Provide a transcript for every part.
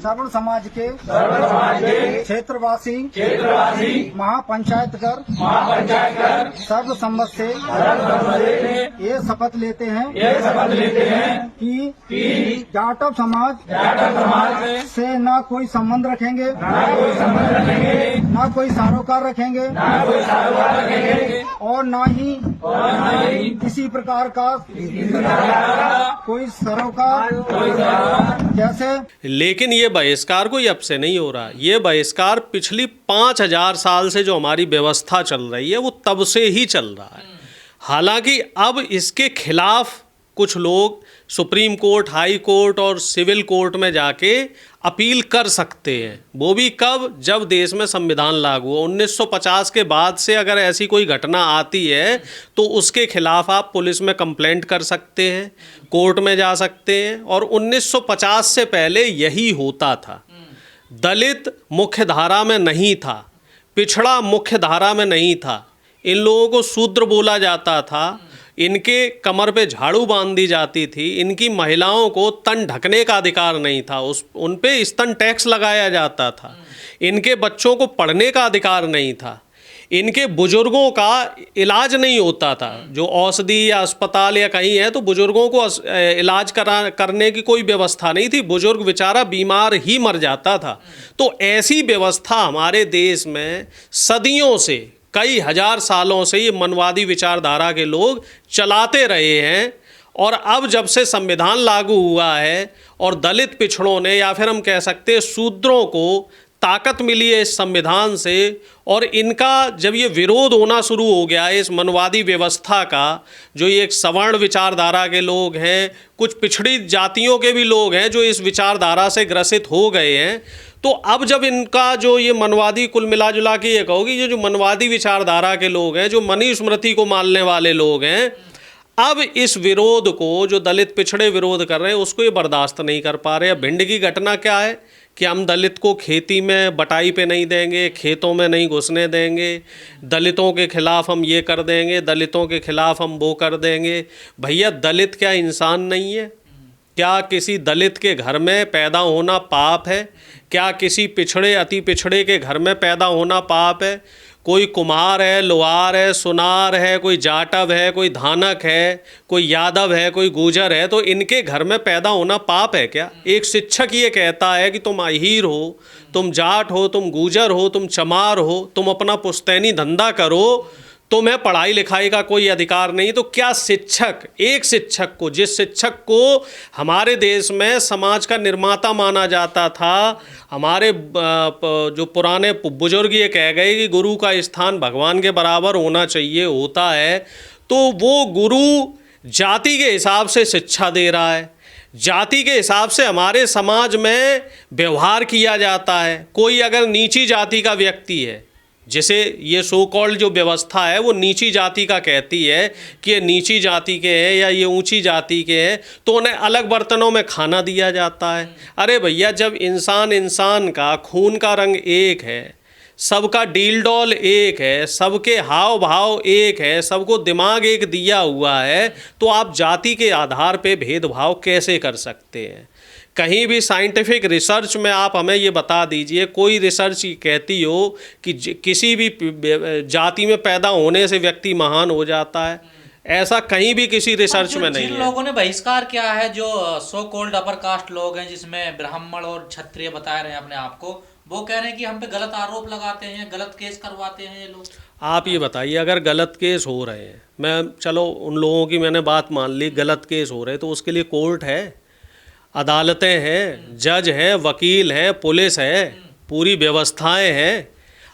सर्व समाज के क्षेत्रवासी महापंचायत कर सर्वसम्मत से ये शपथ लेते हैं कि जाटव समाज से न कोई संबंध रखेंगे, न कोई सरोकार रखेंगे और न ही किसी प्रकार का कोई सरोकार जैसे। लेकिन ये बहिष्कार कोई अब से नहीं हो रहा, ये बहिष्कार पिछली 5000 साल से जो हमारी व्यवस्था चल रही है वो तब से ही चल रहा है। हालांकि अब इसके खिलाफ कुछ लोग सुप्रीम कोर्ट, हाई कोर्ट और सिविल कोर्ट में जाके अपील कर सकते हैं। वो भी कब? जब देश में संविधान लागू हो। 1950 के बाद से अगर ऐसी कोई घटना आती है तो उसके खिलाफ आप पुलिस में कंप्लेंट कर सकते हैं, कोर्ट में जा सकते हैं। और 1950 से पहले यही होता था। दलित मुख्य धारा में नहीं था, पिछड़ा मुख्य धारा में नहीं था, इन लोगों को शूद्र बोला जाता था, इनके कमर पे झाड़ू बांध दी जाती थी, इनकी महिलाओं को तन ढकने का अधिकार नहीं था, उन पे स्तन टैक्स लगाया जाता था, इनके बच्चों को पढ़ने का अधिकार नहीं था, इनके बुजुर्गों का इलाज नहीं होता था। जो औषधि या अस्पताल या कहीं है तो बुजुर्गों को इलाज करने की कोई व्यवस्था नहीं थी, बुजुर्ग बेचारा बीमार ही मर जाता था। तो ऐसी व्यवस्था हमारे देश में सदियों से, कई हजार सालों से ये मनवादी विचारधारा के लोग चलाते रहे हैं। और अब जब से संविधान लागू हुआ है और दलित पिछड़ों ने, या फिर हम कह सकते हैं शूद्रों को ताकत मिली है इस संविधान से, और इनका जब ये विरोध होना शुरू हो गया है इस मनवादी व्यवस्था का, जो ये एक सवर्ण विचारधारा के लोग हैं, कुछ पिछड़ी जातियों के भी लोग हैं जो इस विचारधारा से ग्रसित हो गए हैं, तो अब जब इनका जो ये मनवादी, कुल मिला जुला के ये कहोगी ये जो मनवादी विचारधारा के लोग हैं, जो मनुस्मृति को मानने वाले लोग हैं, अब इस विरोध को जो दलित पिछड़े विरोध कर रहे हैं उसको ये बर्दाश्त नहीं कर पा रहे। अब भिंड की घटना क्या है कि हम दलित को खेती में बटाई पे नहीं देंगे, खेतों में नहीं घुसने देंगे, दलितों के खिलाफ हम ये कर देंगे, दलितों के खिलाफ हम वो कर देंगे। भैया दलित क्या इंसान नहीं है? क्या किसी दलित के घर में पैदा होना पाप है? क्या किसी पिछड़े, अति पिछड़े के घर में पैदा होना पाप है? कोई कुम्हार है, लोहार है, सुनार है, कोई जाटव है, कोई धानक है, कोई यादव है, कोई गुर्जर है, तो इनके घर में पैदा होना पाप है क्या? एक शिक्षक ये कहता है कि तुम अहीर हो, तुम जाट हो, तुम गुर्जर हो, तुम चमार हो, तुम अपना पुश्तैनी धंधा करो, तुम्हें पढ़ाई लिखाई का कोई अधिकार नहीं। तो क्या शिक्षक, एक शिक्षक को, जिस शिक्षक को हमारे देश में समाज का निर्माता माना जाता था, हमारे जो पुराने बुजुर्ग ये कह गए कि गुरु का स्थान भगवान के बराबर होना चाहिए, होता है, तो वो गुरु जाति के हिसाब से शिक्षा दे रहा है, जाति के हिसाब से हमारे समाज में व्यवहार किया जाता है। कोई अगर नीची जाति का व्यक्ति है, जैसे ये सो कॉल्ड जो व्यवस्था है वो नीची जाति का कहती है कि ये नीची जाति के हैं या ये ऊंची जाति के हैं, तो उन्हें अलग बर्तनों में खाना दिया जाता है। अरे भैया, जब इंसान का खून का रंग एक है, सबका डील डॉल एक है, सबके हाव भाव एक है, सबको दिमाग एक दिया हुआ है, तो आप जाति के आधार पे भेदभाव कैसे कर सकते हैं? कहीं भी साइंटिफिक रिसर्च में आप हमें ये बता दीजिए, कोई रिसर्च कहती हो कि किसी भी जाति में पैदा होने से व्यक्ति महान हो जाता है? ऐसा कहीं भी किसी रिसर्च में नहीं है। जिन लोगों ने बहिष्कार किया है, जो सो कॉल्ड अपर कास्ट लोग हैं, जिसमें ब्राह्मण और क्षत्रिय बता रहे हैं अपने आप को, वो कह रहे हैं कि हम पे गलत आरोप लगाते हैं, गलत केस करवाते हैं ये लोग। आप ये बताइए, अगर गलत केस हो रहे हैं, मैं चलो उन लोगों की मैंने बात मान ली, गलत केस हो रहे हैं, तो उसके लिए कोर्ट है, अदालतें हैं, जज हैं, वकील हैं, पुलिस है, पूरी व्यवस्थाएं हैं।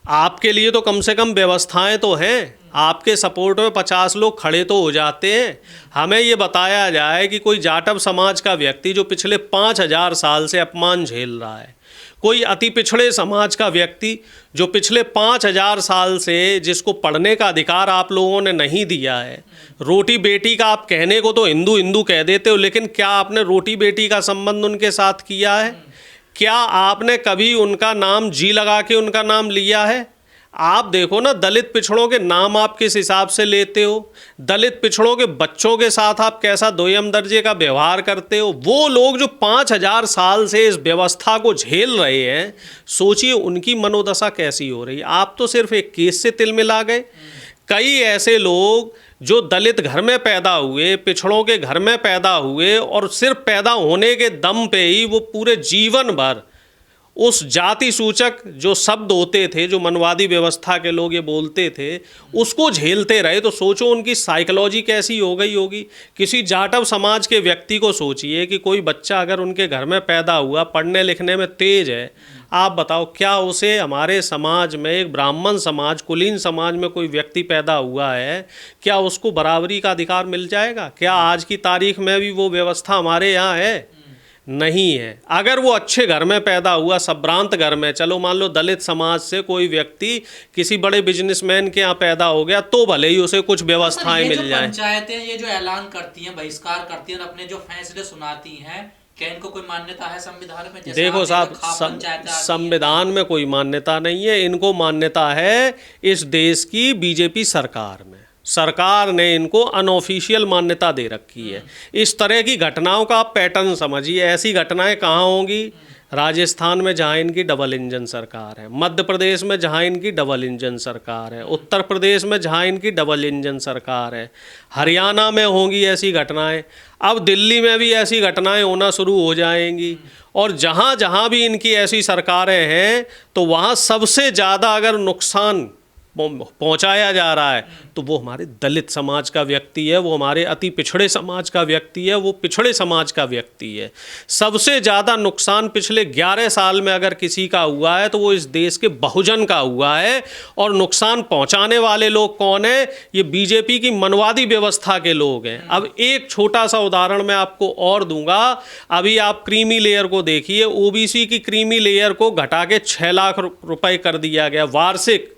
आपके लिए तो कम से कम व्यवस्थाएं तो हैं, आपके सपोर्ट में 50 लोग खड़े तो हो जाते हैं। हमें ये बताया जाए कि कोई जाटव समाज का व्यक्ति जो पिछले 5000 साल से अपमान झेल रहा है, कोई अति पिछड़े समाज का व्यक्ति जो पिछले 5000 साल से, जिसको पढ़ने का अधिकार आप लोगों ने नहीं दिया है, रोटी बेटी का आप कहने को तो हिंदू हिंदू कह देते हो, लेकिन क्या आपने रोटी बेटी का संबंध उनके साथ किया है? क्या आपने कभी उनका नाम जी लगा के उनका नाम लिया है? आप देखो ना, दलित पिछड़ों के नाम आप किस हिसाब से लेते हो, दलित पिछड़ों के बच्चों के साथ आप कैसा दोयम दर्जे का व्यवहार करते हो। वो लोग जो 5000 साल से इस व्यवस्था को झेल रहे हैं, सोचिए उनकी मनोदशा कैसी हो रही है। आप तो सिर्फ एक केस से तिल मिला गए। कई ऐसे लोग जो दलित घर में पैदा हुए, पिछड़ों के घर में पैदा हुए, और सिर्फ पैदा होने के दम पे ही वो पूरे जीवन भर उस जाति सूचक जो शब्द होते थे, जो मनवादी व्यवस्था के लोग ये बोलते थे, उसको झेलते रहे। तो सोचो उनकी साइकोलॉजी कैसी हो गई होगी। किसी जाटव समाज के व्यक्ति को सोचिए कि कोई बच्चा अगर उनके घर में पैदा हुआ, पढ़ने लिखने में तेज है, आप बताओ क्या उसे हमारे समाज में, एक ब्राह्मण समाज, कुलीन समाज में कोई व्यक्ति पैदा हुआ है, क्या उसको बराबरी का अधिकार मिल जाएगा? क्या आज की तारीख में भी वो व्यवस्था हमारे यहाँ है? नहीं है। अगर वो अच्छे घर में पैदा हुआ, संभ्रांत घर में, चलो मान लो दलित समाज से कोई व्यक्ति किसी बड़े बिजनेसमैन के यहाँ पैदा हो गया, तो भले ही उसे कुछ व्यवस्थाएं मिल जाए। पंचायतें ये जो ऐलान करती हैं, बहिष्कार करती हैं, अपने जो फैसले सुनाती हैं, क्या इनको कोई मान्यता है संविधान में? देखो साहब, संविधान में कोई मान्यता नहीं है। इनको मान्यता है इस देश की बीजेपी सरकार में। सरकार ने इनको अनऑफिशियल मान्यता दे रखी है। इस तरह की घटनाओं का आप पैटर्न समझिए। ऐसी घटनाएं कहाँ होंगी? राजस्थान में जहाँ इनकी डबल इंजन सरकार है, मध्य प्रदेश में जहाँ इनकी डबल इंजन सरकार है, उत्तर प्रदेश में जहाँ इनकी डबल इंजन सरकार है, हरियाणा में होंगी ऐसी घटनाएं। अब दिल्ली में भी ऐसी घटनाएं होना शुरू हो जाएंगी। और जहाँ जहाँ भी इनकी ऐसी सरकारें हैं, तो वहाँ सबसे ज़्यादा अगर नुकसान पहुंचाया जा रहा है तो वो हमारे दलित समाज का व्यक्ति है, वो हमारे अति पिछड़े समाज का व्यक्ति है, वो पिछड़े समाज का व्यक्ति है। सबसे ज़्यादा नुकसान पिछले 11 साल में अगर किसी का हुआ है तो वो इस देश के बहुजन का हुआ है। और नुकसान पहुंचाने वाले लोग कौन है? ये बीजेपी की मनवादी व्यवस्था के लोग हैं। अब एक छोटा सा उदाहरण मैं आपको और दूंगा। अभी आप क्रीमी लेयर को देखिए, ओबीसी की क्रीमी लेयर को घटा के 6 लाख रुपए कर दिया गया वार्षिक।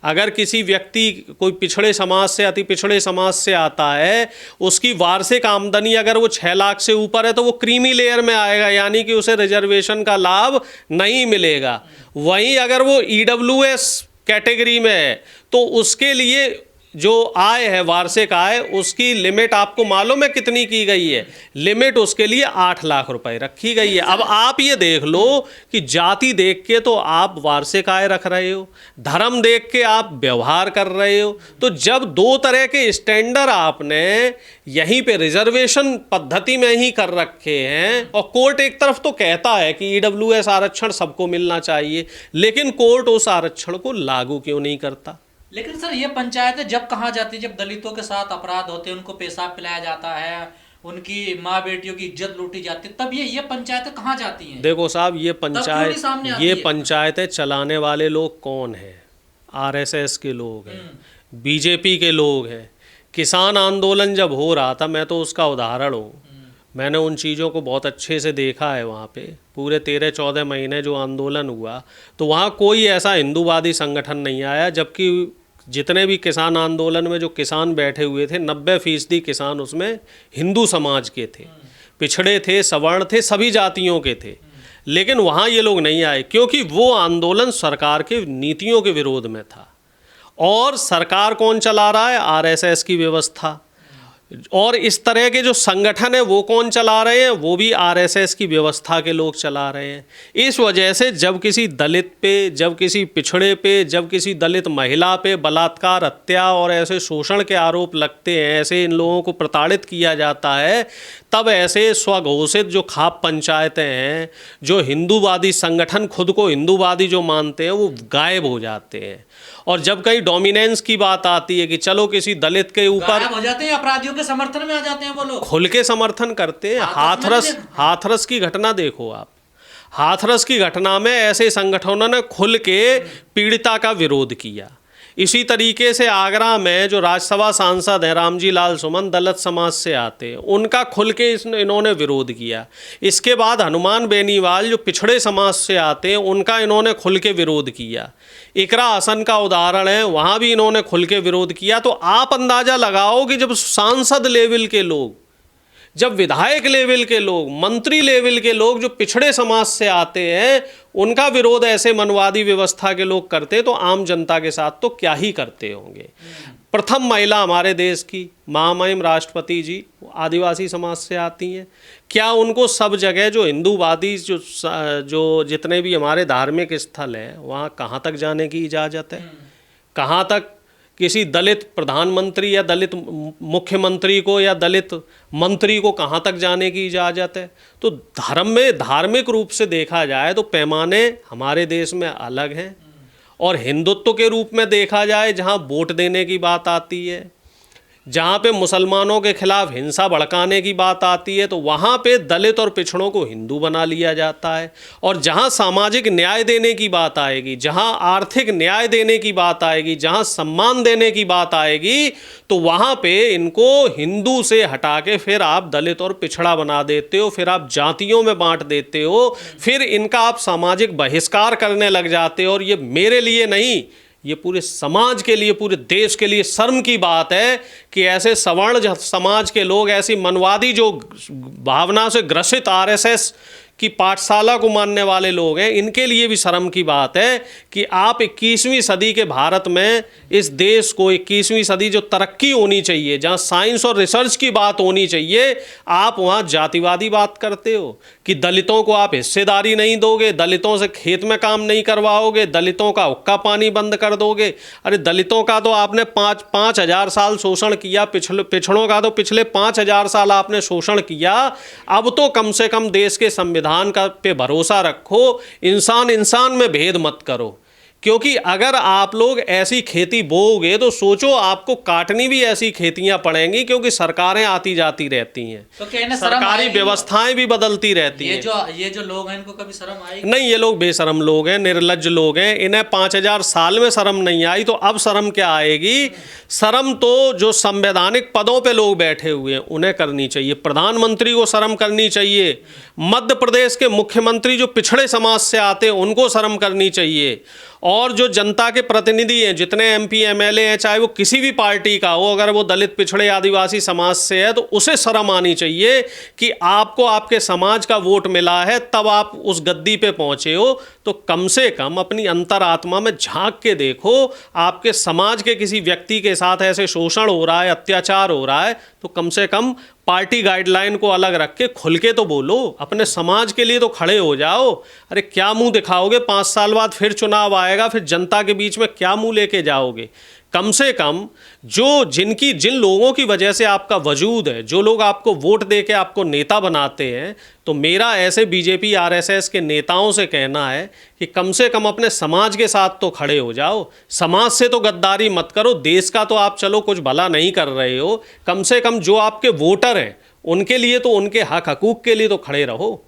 अगर किसी व्यक्ति कोई पिछड़े समाज से, अति पिछड़े समाज से आता है, उसकी वार्षिक आमदनी अगर वो 6 लाख से ऊपर है तो वो क्रीमी लेयर में आएगा, यानी कि उसे रिजर्वेशन का लाभ नहीं मिलेगा। वहीं अगर वो ईडब्ल्यूएस कैटेगरी में है तो उसके लिए जो आय है, वार्षिक आय, उसकी लिमिट आपको मालूम है कितनी की गई है? लिमिट उसके लिए 8 लाख रुपए रखी गई है। अब आप ये देख लो कि जाति देख के तो आप वार्षिक आय रख रहे हो, धर्म देख के आप व्यवहार कर रहे हो। तो जब दो तरह के स्टैंडर्ड आपने यहीं पे रिजर्वेशन पद्धति में ही कर रखे हैं, और कोर्ट एक तरफ तो कहता है कि ईडब्ल्यूएस आरक्षण सबको मिलना चाहिए, लेकिन कोर्ट उस आरक्षण को लागू क्यों नहीं करता? लेकिन सर ये पंचायतें जब कहाँ जाती है, जब दलितों के साथ अपराध होते हैं, उनको पेशाब पिलाया जाता है, उनकी माँ बेटियों की इज्जत लूटी जाती है, तब ये पंचायतें कहाँ जाती हैं? देखो साहब, ये पंचायतें चलाने वाले लोग कौन हैं? आरएसएस के लोग हैं, बीजेपी के लोग हैं। किसान आंदोलन जब हो रहा था, मैं तो उसका उदाहरण हूँ। मैंने उन चीज़ों को बहुत अच्छे से देखा है। वहाँ पे पूरे 13-14 महीने जो आंदोलन हुआ, तो वहाँ कोई ऐसा हिंदूवादी संगठन नहीं आया, जबकि जितने भी किसान आंदोलन में जो किसान बैठे हुए थे, 90% किसान उसमें हिंदू समाज के थे, पिछड़े थे, सवर्ण थे, सभी जातियों के थे। लेकिन वहाँ ये लोग नहीं आए, क्योंकि वो आंदोलन सरकार के नीतियों के विरोध में था। और सरकार कौन चला रहा है? आरएसएस की व्यवस्था। और इस तरह के जो संगठन है वो कौन चला रहे हैं? वो भी आरएसएस की व्यवस्था के लोग चला रहे हैं। इस वजह से जब किसी दलित पे, जब किसी पिछड़े पे, जब किसी दलित महिला पे बलात्कार, हत्या और ऐसे शोषण के आरोप लगते हैं, ऐसे इन लोगों को प्रताड़ित किया जाता है, तब ऐसे स्वघोषित जो खाप पंचायतें हैं, जो हिंदूवादी संगठन खुद को हिंदूवादी जो मानते हैं, वो गायब हो जाते हैं। और जब कहीं डोमिनेंस की बात आती है कि चलो किसी दलित के ऊपर, हो जाते हैं, अपराधियों के समर्थन में आ जाते हैं वो लोग, खुल के समर्थन करते हैं। हाथरस की घटना देखो आप। हाथरस की घटना में ऐसे संगठनों ने खुल के पीड़िता का विरोध किया। इसी तरीके से आगरा में जो राज्यसभा सांसद हैं रामजी लाल सुमन, दलित समाज से आते हैं, उनका खुल के इन्होंने विरोध किया। इसके बाद हनुमान बेनीवाल जो पिछड़े समाज से आते हैं, उनका इन्होंने खुल के विरोध किया। इकरा हसन का उदाहरण है, वहाँ भी इन्होंने खुल के विरोध किया। तो आप अंदाज़ा लगाओ कि जब सांसद लेवल के लोग, जब विधायक लेवल के लोग, मंत्री लेवल के लोग जो पिछड़े समाज से आते हैं, उनका विरोध ऐसे मनवादी व्यवस्था के लोग करते, तो आम जनता के साथ तो क्या ही करते होंगे। प्रथम महिला हमारे देश की महामहिम राष्ट्रपति जी आदिवासी समाज से आती हैं। क्या उनको सब जगह जो हिंदूवादी जो जितने भी हमारे धार्मिक स्थल हैं वहाँ कहाँ तक जाने की इजाज़त है? कहाँ तक किसी दलित प्रधानमंत्री या दलित मुख्यमंत्री को या दलित मंत्री को कहाँ तक जाने की इजाज़त है? तो धर्म में धार्मिक रूप से देखा जाए तो पैमाने हमारे देश में अलग हैं, और हिंदुत्व के रूप में देखा जाए जहाँ वोट देने की बात आती है, जहाँ पे मुसलमानों के खिलाफ हिंसा भड़काने की बात आती है, तो वहाँ पे दलित और पिछड़ों को हिंदू बना लिया जाता है। और जहाँ सामाजिक न्याय देने की बात आएगी, जहाँ आर्थिक न्याय देने की बात आएगी, जहाँ सम्मान देने की बात आएगी, तो वहाँ पे इनको हिंदू से हटा के फिर आप दलित और पिछड़ा बना देते हो, फिर आप जातियों में बांट देते हो, फिर इनका आप सामाजिक बहिष्कार करने लग जाते हो। और ये मेरे लिए नहीं, ये पूरे समाज के लिए, पूरे देश के लिए शर्म की बात है कि ऐसे सवर्ण समाज के लोग, ऐसी मनवादी जो भावना से ग्रसित आरएसएस की पाठशाला को मानने वाले लोग हैं, इनके लिए भी शर्म की बात है कि आप 21वीं सदी के भारत में इस देश को, 21वीं सदी जो तरक्की होनी चाहिए, जहां साइंस और रिसर्च की बात होनी चाहिए, आप वहां जातिवादी बात करते हो कि दलितों को आप हिस्सेदारी नहीं दोगे, दलितों से खेत में काम नहीं करवाओगे, दलितों का हुक्का पानी बंद कर दोगे। अरे दलितों का तो आपने 5,000 साल शोषण किया, पिछड़ों का तो पिछले 5,000 साल आपने शोषण किया। अब तो कम से कम देश के संविधान का पे भरोसा रखो, इंसान इंसान में भेद मत करो। क्योंकि अगर आप लोग ऐसी खेती बोओगे तो सोचो आपको काटनी भी ऐसी खेतियां पड़ेंगी, क्योंकि सरकारें आती जाती रहती हैं, तो क्या इन्हें शर्म सरकारी आएगी? व्यवस्थाएं भी बदलती रहती हैं। ये जो लोग हैं इनको कभी शर्म आएगी? नहीं, ये लोग बेशरम लोग हैं, निर्लज्ज लोग हैं। इन्हें 5,000 साल में शर्म नहीं आई, तो अब शर्म क्या आएगी? शर्म तो जो संवैधानिक पदों पे लोग बैठे हुए हैं उन्हें करनी चाहिए। प्रधानमंत्री को शर्म करनी चाहिए, मध्य प्रदेश के मुख्यमंत्री जो पिछड़े समाज से आते हैं उनको शर्म करनी चाहिए, और जो जनता के प्रतिनिधि हैं, जितने एमपी एमएलए हैं, चाहे वो किसी भी पार्टी का हो, अगर वो दलित पिछड़े आदिवासी समाज से है तो उसे शर्म आनी चाहिए कि आपको आपके समाज का वोट मिला है, तब आप उस गद्दी पे पहुंचे हो। तो कम से कम अपनी अंतरात्मा में झांक के देखो, आपके समाज के किसी व्यक्ति के साथ ऐसे शोषण हो रहा है, अत्याचार हो रहा है, तो कम से कम पार्टी गाइडलाइन को अलग रख के खुल के तो बोलो, अपने समाज के लिए तो खड़े हो जाओ। अरे क्या मुंह दिखाओगे? 5 साल बाद फिर चुनाव आएगा, फिर जनता के बीच में क्या मुंह लेके जाओगे? कम से कम जिन लोगों की वजह से आपका वजूद है, जो लोग आपको वोट दे के आपको नेता बनाते हैं, तो मेरा ऐसे बीजेपी आरएसएस के नेताओं से कहना है कि कम से कम अपने समाज के साथ तो खड़े हो जाओ। समाज से तो गद्दारी मत करो। देश का तो आप चलो कुछ भला नहीं कर रहे हो, कम से कम जो आपके वोटर हैं उनके लिए तो, उनके हक हकूक़ के लिए तो खड़े रहो।